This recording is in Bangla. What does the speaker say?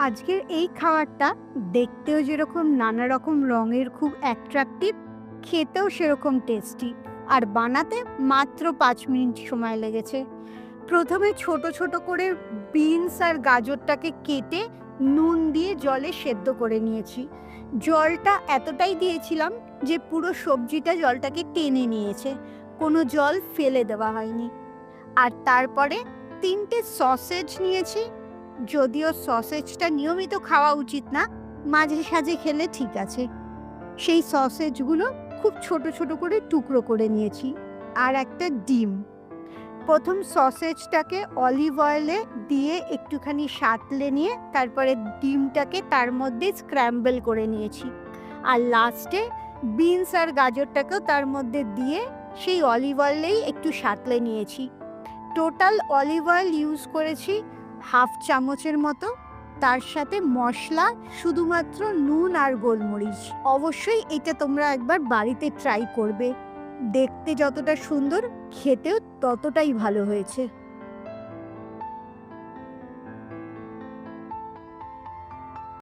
আজকের এই খাবারটা দেখতেও যেরকম নানা রকম রঙের খুব অ্যাট্রাকটিভ, খেতেও সেরকম টেস্টি। আর বানাতে মাত্র 5 মিনিট সময় লেগেছে। প্রথমে ছোট ছোট করে বিনস আর গাজরটাকে কেটে নুন দিয়ে জলে সেদ্ধ করে নিয়েছি। জলটা এতটাই দিয়েছিলাম যে পুরো সবজিটা জলটাকে টেনে নিয়েছে, কোনো জল ফেলে দেওয়া হয়নি। আর তারপরে 3টে সসেজ নিয়েছি। যদিও সসেজটা নিয়মিত খাওয়া উচিত না, মাঝে সাঝে খেলে ঠিক আছে। সেই সসেজগুলো খুব ছোট ছোট করে টুকরো করে নিয়েছি। আর একটা ডিম। প্রথম সসেজটাকে অলিভ অয়েলে দিয়ে একটুখানি সাঁতলে নিয়ে তারপরে ডিমটাকে তার মধ্যে স্ক্র্যাম্বল করে নিয়েছি। আর লাস্টে বিনস আর গাজরটাকেও তার মধ্যে দিয়ে সেই অলিভ অয়েলেই একটু সাঁতলে নিয়েছি। টোটাল অলিভ অয়েল ইউজ করেছি 1/2 চামচের মতো। তার সাথে মশলা শুধুমাত্র নুন আর গোলমরিচ। অবশ্যই এটা তোমরা একবার বাড়িতে ট্রাই করবে। দেখতে যতটা সুন্দর, খেতেও ততটাই ভালো হয়েছে।